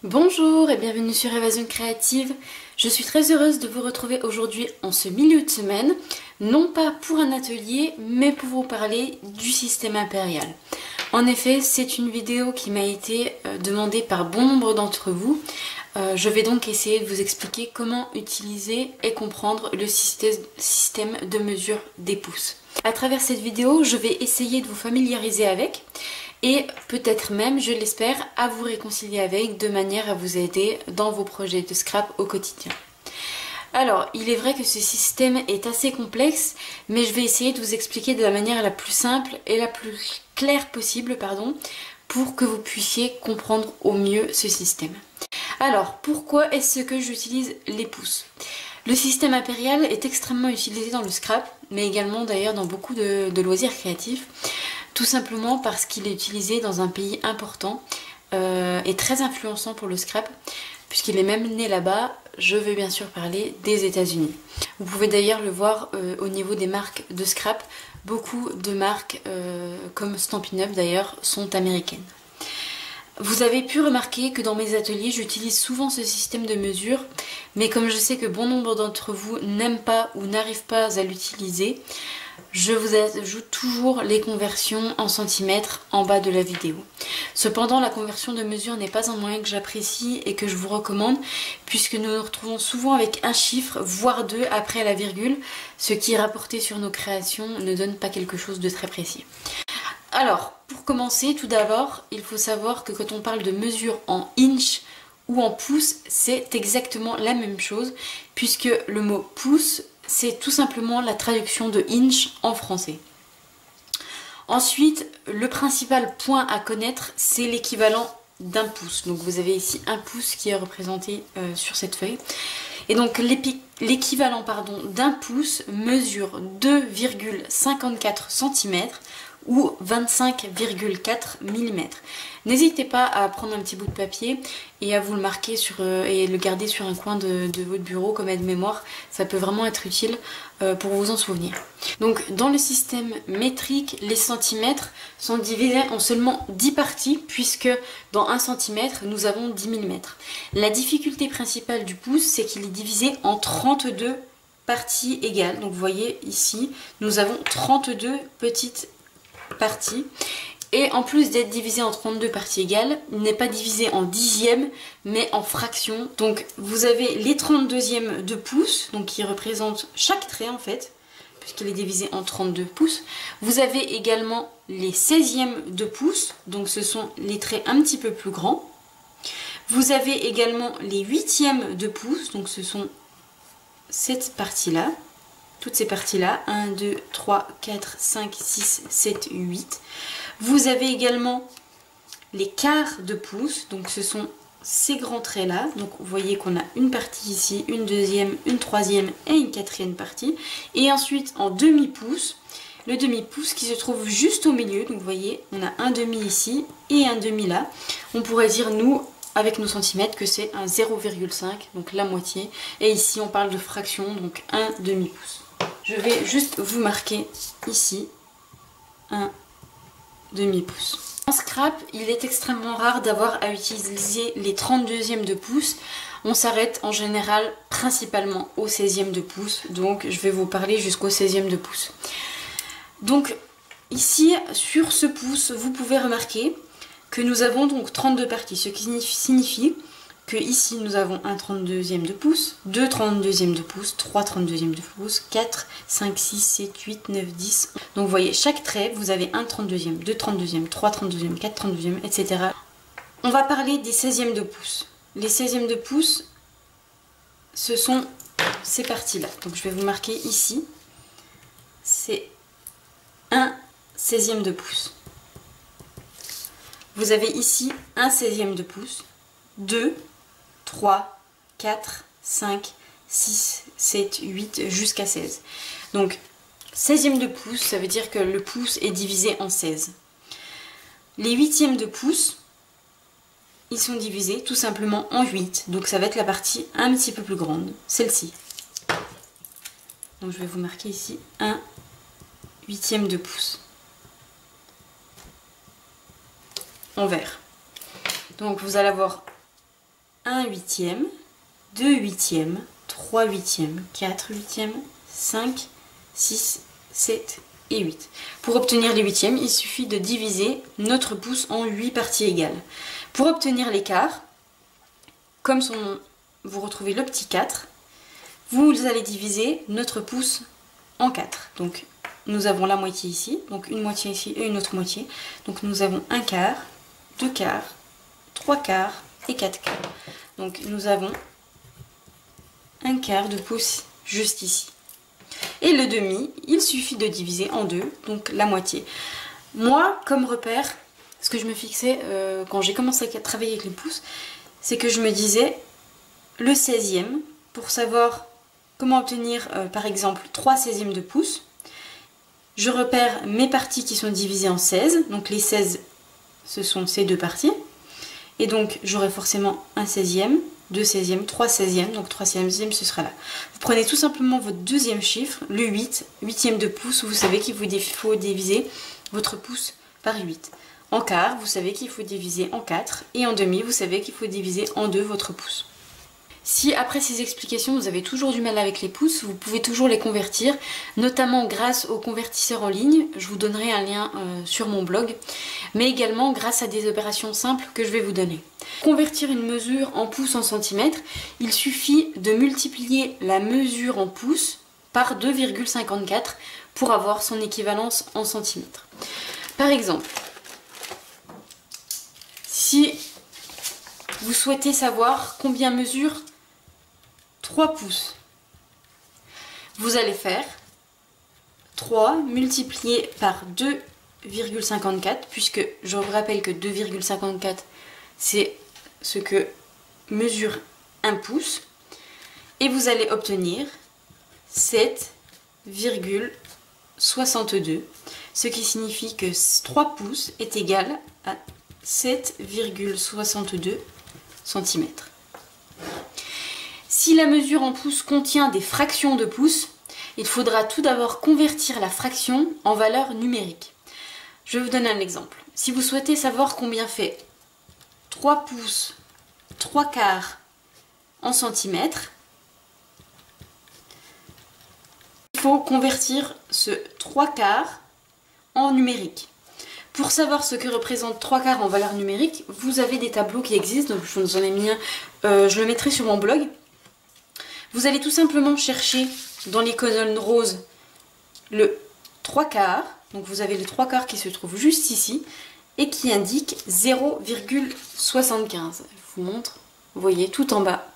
Bonjour et bienvenue sur Évasion Créative. Je suis très heureuse de vous retrouver aujourd'hui en ce milieu de semaine, non pas pour un atelier, mais pour vous parler du système impérial. En effet, c'est une vidéo qui m'a été demandée par bon nombre d'entre vous. Je vais donc essayer de vous expliquer comment utiliser et comprendre le système de mesure des pouces. À travers cette vidéo, je vais essayer de vous familiariser avec et peut-être même, je l'espère, à vous réconcilier avec de manière à vous aider dans vos projets de scrap au quotidien. Alors, il est vrai que ce système est assez complexe, mais je vais essayer de vous expliquer de la manière la plus simple et la plus claire possible, pour que vous puissiez comprendre au mieux ce système. Alors, pourquoi est-ce que j'utilise les pouces ? Le système impérial est extrêmement utilisé dans le scrap, mais également d'ailleurs dans beaucoup de loisirs créatifs, tout simplement parce qu'il est utilisé dans un pays important et très influençant pour le scrap, puisqu'il est même né là-bas. Je veux bien sûr parler des États-Unis. Vous pouvez d'ailleurs le voir au niveau des marques de scrap. Beaucoup de marques comme Stampin' Up d'ailleurs sont américaines. Vous avez pu remarquer que dans mes ateliers, j'utilise souvent ce système de mesure, mais comme je sais que bon nombre d'entre vous n'aiment pas ou n'arrivent pas à l'utiliser, je vous ajoute toujours les conversions en centimètres en bas de la vidéo. Cependant, la conversion de mesure n'est pas un moyen que j'apprécie et que je vous recommande, puisque nous nous retrouvons souvent avec un chiffre, voire deux après la virgule, ce qui, rapporté sur nos créations, ne donne pas quelque chose de très précis. Alors, pour commencer, tout d'abord, il faut savoir que quand on parle de mesure en inch ou en pouce, c'est exactement la même chose, puisque le mot pouce, c'est tout simplement la traduction de inch en français. Ensuite, le principal point à connaître, c'est l'équivalent d'un pouce. Donc vous avez ici un pouce qui est représenté sur cette feuille. Et donc l'équivalent d'un pouce mesure 2,54 cm ou 25,4 mm. N'hésitez pas à prendre un petit bout de papier et à vous le marquer et le garder sur un coin de votre bureau comme aide-mémoire. Ça peut vraiment être utile pour vous en souvenir. Donc dans le système métrique, les centimètres sont divisés en seulement 10 parties, puisque dans 1 cm, nous avons 10 mm. La difficulté principale du pouce, c'est qu'il est divisé en 32 parties égales. Donc vous voyez ici, nous avons 32 petites parties. Et en plus d'être divisé en 32 parties égales, il n'est pas divisé en dixièmes, mais en fractions. Donc vous avez les 32e de pouce, donc qui représentent chaque trait en fait, puisqu'il est divisé en 32 pouces. Vous avez également les 16e de pouce, donc ce sont les traits un petit peu plus grands. Vous avez également les 8e de pouce, donc ce sont cette partie-là. Toutes ces parties-là, 1, 2, 3, 4, 5, 6, 7, 8. Vous avez également les quarts de pouce, donc ce sont ces grands traits-là. Donc vous voyez qu'on a une partie ici, une deuxième, une troisième et une quatrième partie. Et ensuite en demi-pouce, le demi-pouce qui se trouve juste au milieu. Donc vous voyez, on a un demi ici et un demi là. On pourrait dire, nous, avec nos centimètres, que c'est un 0,5, donc la moitié. Et ici, on parle de fraction, donc un demi-pouce. Je vais juste vous marquer ici un demi-pouce. En scrap, il est extrêmement rare d'avoir à utiliser les 32e de pouce. On s'arrête en général principalement au 16e de pouce. Donc je vais vous parler jusqu'au 16e de pouce. Donc ici, sur ce pouce, vous pouvez remarquer que nous avons donc 32 parties. Ce qui signifie que ici nous avons un 32e de pouce, 2 32e de pouce, 3 32e de pouce, 4, 5, 6, 7, 8, 9, 10. Donc vous voyez, chaque trait, vous avez un 32e, 2 32e, 3 32e, 4 32e, etc. On va parler des 16e de pouce. Les 16e de pouce, ce sont ces parties-là. Donc je vais vous marquer ici, c'est un 16e de pouce. Vous avez ici un 16e de pouce, 2, 3, 4, 5, 6, 7, 8, jusqu'à 16. Donc 16e de pouce, ça veut dire que le pouce est divisé en 16. Les 8e de pouce, ils sont divisés tout simplement en 8. Donc ça va être la partie un petit peu plus grande, celle-ci. Donc je vais vous marquer ici un 8e de pouce. En vert. Donc vous allez avoir 1 huitième, 2 huitièmes, 3 huitièmes, 4 huitièmes, 5, 6, 7 et 8. Pour obtenir les huitièmes, il suffit de diviser notre pouce en 8 parties égales. Pour obtenir l'écart, comme son nom, vous retrouvez le petit 4, vous allez diviser notre pouce en 4. Donc nous avons la moitié ici, donc une moitié ici et une autre moitié. Donc nous avons un quart, 2 quarts, 3 quarts et 4 quarts. Donc nous avons un quart de pouce juste ici. Et le demi, il suffit de diviser en 2, donc la moitié. Moi, comme repère, ce que je me fixais quand j'ai commencé à travailler avec les pouces, c'est que je me disais le 16e, pour savoir comment obtenir par exemple 3 16e de pouce, je repère mes parties qui sont divisées en 16, donc les 16 ce sont ces deux parties, et donc j'aurai forcément un 16e, 2 16e, 3 16e, donc 3 16e ce sera là. Vous prenez tout simplement votre deuxième chiffre, le 8, 8e de pouce, vous savez qu'il faut diviser votre pouce par 8. En quart, vous savez qu'il faut diviser en 4, et en demi, vous savez qu'il faut diviser en 2 votre pouce. Si après ces explications vous avez toujours du mal avec les pouces, vous pouvez toujours les convertir, notamment grâce aux convertisseurs en ligne, je vous donnerai un lien sur mon blog, mais également grâce à des opérations simples que je vais vous donner. Convertir une mesure en pouces en centimètres, il suffit de multiplier la mesure en pouces par 2,54 pour avoir son équivalence en centimètres. Par exemple, si vous souhaitez savoir combien mesure 3 pouces, vous allez faire 3 multiplié par 2,54, puisque je vous rappelle que 2,54 c'est ce que mesure un pouce, et vous allez obtenir 7,62, ce qui signifie que 3 pouces est égal à 7,62 cm. Si la mesure en pouces contient des fractions de pouces, il faudra tout d'abord convertir la fraction en valeur numérique. Je vais vous donner un exemple. Si vous souhaitez savoir combien fait 3 pouces, 3 quarts en centimètres, il faut convertir ce 3 quarts en numérique. Pour savoir ce que représente 3 quarts en valeur numérique, vous avez des tableaux qui existent, donc je vous en ai mis un, je le mettrai sur mon blog. Vous allez tout simplement chercher dans les colonnes roses le 3 quarts, donc vous avez le 3 quarts qui se trouve juste ici, et qui indique 0,75. Je vous montre, vous voyez tout en bas,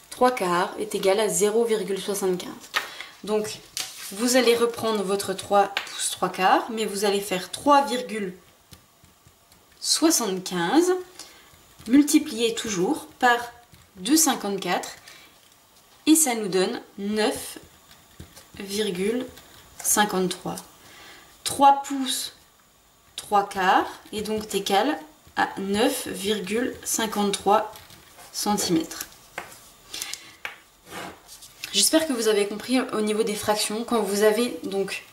3 quarts est égal à 0,75. Donc vous allez reprendre votre 3 pouces 3 quarts, mais vous allez faire 3,75 multiplié toujours par 2,54 et ça nous donne 9,53. 3 pouces 3 quarts est donc égal à 9,53 cm. J'espère que vous avez compris au niveau des fractions. Quand vous avez donc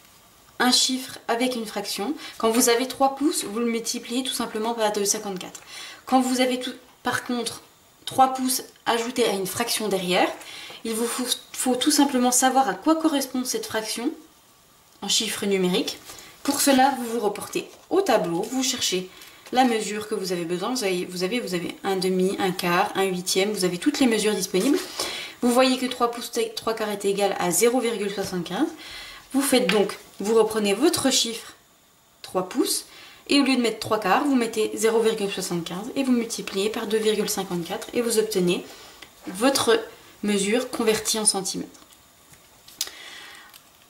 un chiffre avec une fraction, quand vous avez 3 pouces, vous le multipliez tout simplement par 2,54. Quand vous avez par contre 3 pouces ajoutés à une fraction derrière, il vous faut tout simplement savoir à quoi correspond cette fraction en chiffre numérique. Pour cela, vous vous reportez au tableau, vous cherchez la mesure que vous avez besoin. Vous avez un demi, un quart, un huitième, vous avez toutes les mesures disponibles. Vous voyez que 3 pouces 3 quarts est égal à 0,75. Vous faites donc, vous reprenez votre chiffre 3 pouces et au lieu de mettre 3 quarts, vous mettez 0,75 et vous multipliez par 2,54 et vous obtenez votre mesure convertie en centimètres.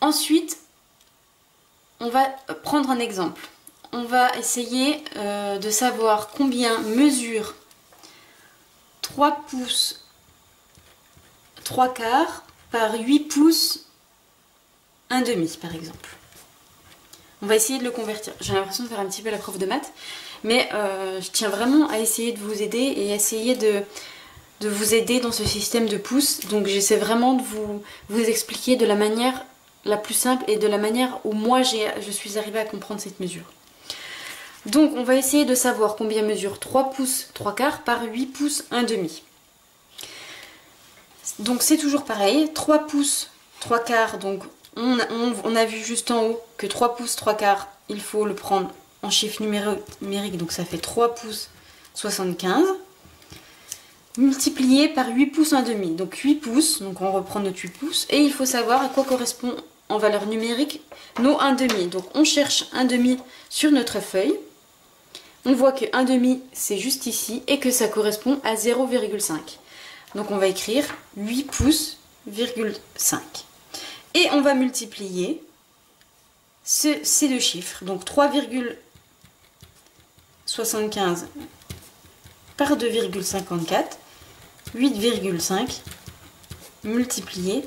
Ensuite, on va prendre un exemple. On va essayer de savoir combien mesure 3 pouces 3 quarts par 8 pouces 1 demi par exemple. On va essayer de le convertir. J'ai l'impression de faire un petit peu la prof de maths, mais je tiens vraiment à essayer de vous aider et essayer de vous aider dans ce système de pouces. Donc j'essaie vraiment de vous expliquer de la manière la plus simple et de la manière où moi je suis arrivée à comprendre cette mesure. Donc on va essayer de savoir combien mesure 3 pouces 3 quarts par 8 pouces 1 demi. Donc c'est toujours pareil, 3 pouces 3 quarts, donc on a vu juste en haut que 3 pouces 3 quarts, il faut le prendre en chiffre numérique, donc ça fait 3 pouces 75, multiplié par 8 pouces 1,5, donc 8 pouces, donc on reprend notre 8 pouces, et il faut savoir à quoi correspond en valeur numérique nos 1,5. Donc on cherche 1,5 sur notre feuille, on voit que 1,5 c'est juste ici, et que ça correspond à 0,5. Donc on va écrire 8 pouces,5. Et on va multiplier ces deux chiffres. Donc 3,75 par 2,54. 8,5 multiplié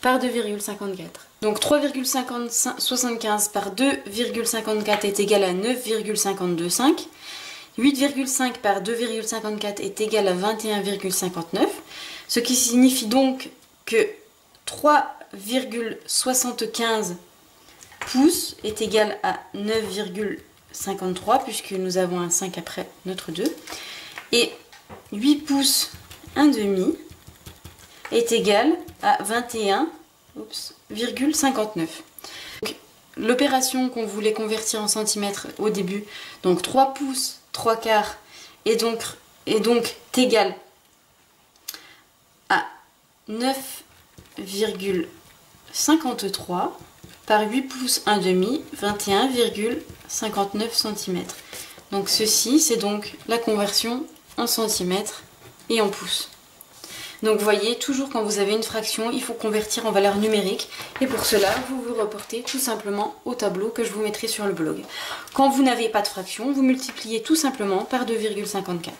par 2,54. Donc 3,75 par 2,54 est égal à 9,525. 8,5 par 2,54 est égal à 21,59, ce qui signifie donc que 3,75 pouces est égal à 9,53 puisque nous avons un 5 après notre 2. Et 8 pouces 1,5 est égal à 21,59. L'opération qu'on voulait convertir en centimètres au début, donc 3 pouces 3 quarts est donc égal à 9,53 par 8 pouces 1,5, 21,59 cm. Donc ceci, c'est donc la conversion en centimètres et en pouces. Donc vous voyez, toujours quand vous avez une fraction, il faut convertir en valeur numérique. Et pour cela, vous vous reportez tout simplement au tableau que je vous mettrai sur le blog. Quand vous n'avez pas de fraction, vous multipliez tout simplement par 2,54.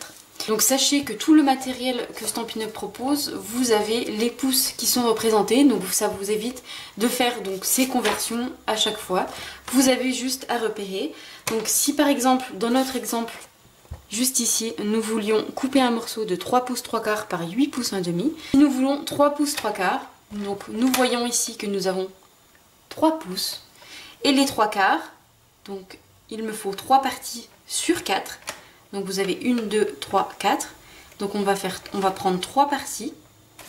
Donc sachez que tout le matériel que Stampin' Up propose, vous avez les pouces qui sont représentés. Donc ça vous évite de faire donc ces conversions à chaque fois. Vous avez juste à repérer. Donc si par exemple, dans notre exemple, juste ici, nous voulions couper un morceau de 3 pouces 3 quarts par 8 pouces 1,5. Si nous voulons 3 pouces 3 quarts, donc nous voyons ici que nous avons 3 pouces. Et les 3 quarts, donc il me faut 3 parties sur 4. Donc vous avez 1, 2, 3, 4. Donc on va prendre 3 parties.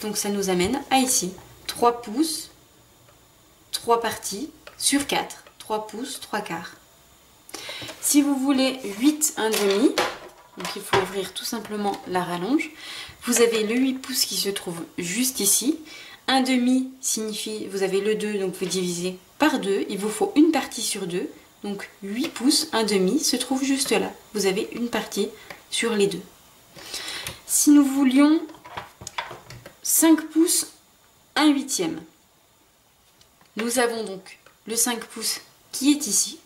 Donc ça nous amène à ici. 3 pouces, 3 parties sur 4. 3 pouces, 3 quarts. Si vous voulez 8 1,5, donc il faut ouvrir tout simplement la rallonge. Vous avez le 8 pouces qui se trouve juste ici. 1,5 signifie, vous avez le 2, donc vous divisez par 2. Il vous faut une partie sur 2. Donc 8 pouces, 1,5 se trouve juste là. Vous avez une partie sur les deux. Si nous voulions 5 pouces, 1/8, nous avons donc le 5 pouces qui est ici.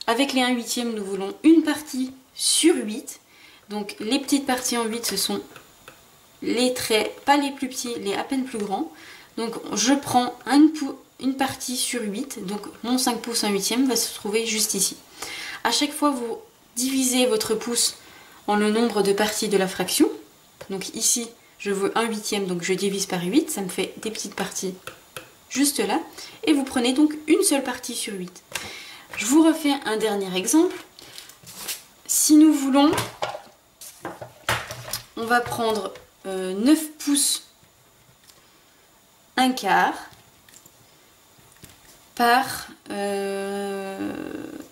Avec les 1/8, nous voulons une partie sur 8. Donc les petites parties en 8, ce sont les traits, pas les plus petits, les à peine plus grands. Donc je prends une partie sur 8, donc mon 5 pouces 1/8 va se trouver juste ici. À chaque fois, vous divisez votre pouce en le nombre de parties de la fraction. Donc ici, je veux 1/8, donc je divise par 8, ça me fait des petites parties juste là. Et vous prenez donc une seule partie sur 8. Je vous refais un dernier exemple. Si nous voulons, on va prendre 9 pouces 1 quart par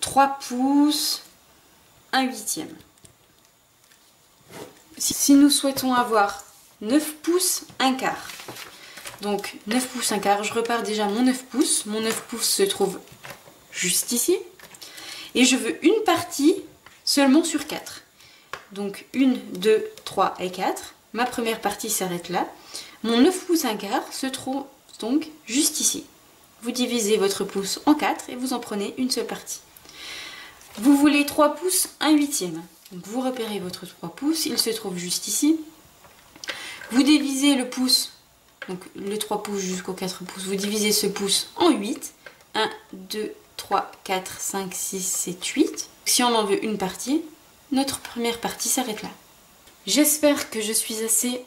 3 pouces 1/8. Si nous souhaitons avoir 9 pouces 1 quart, donc 9 pouces 1 quart, je repars déjà mon 9 pouces. Mon 9 pouces se trouve juste ici. Et je veux une partie seulement sur 4. Donc 1, 2, 3 et 4. Ma première partie s'arrête là. Mon 9 pouces 1 quart se trouve donc juste ici. Vous divisez votre pouce en 4 et vous en prenez une seule partie. Vous voulez 3 pouces 1/8. Donc vous repérez votre 3 pouces, il se trouve juste ici. Vous divisez le pouce, donc le 3 pouces jusqu'au 4 pouces, vous divisez ce pouce en 8. 1, 2, 3, 4, 5, 6, 7, 8. Si on en veut une partie, notre première partie s'arrête là. J'espère que je suis assez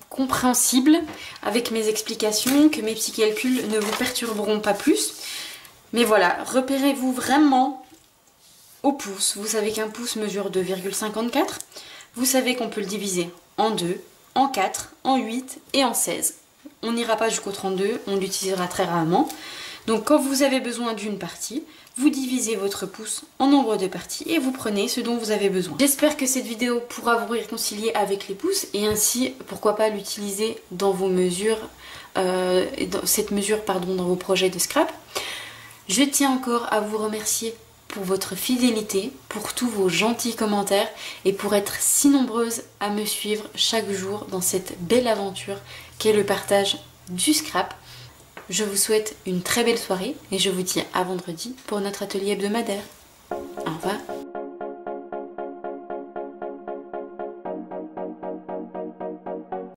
compréhensible avec mes explications, que mes petits calculs ne vous perturberont pas plus. Mais voilà, repérez-vous vraiment au pouce. Vous savez qu'un pouce mesure 2,54. Vous savez qu'on peut le diviser en 2, en 4, en 8 et en 16. On n'ira pas jusqu'au 32, on l'utilisera très rarement. Donc quand vous avez besoin d'une partie, vous divisez votre pouce en nombre de parties et vous prenez ce dont vous avez besoin. J'espère que cette vidéo pourra vous réconcilier avec les pouces et ainsi, pourquoi pas l'utiliser dans vos mesures, cette mesure pardon, dans vos projets de scrap. Je tiens encore à vous remercier pour votre fidélité, pour tous vos gentils commentaires et pour être si nombreuses à me suivre chaque jour dans cette belle aventure qu'est le partage du scrap. Je vous souhaite une très belle soirée et je vous dis à vendredi pour notre atelier hebdomadaire. Au revoir.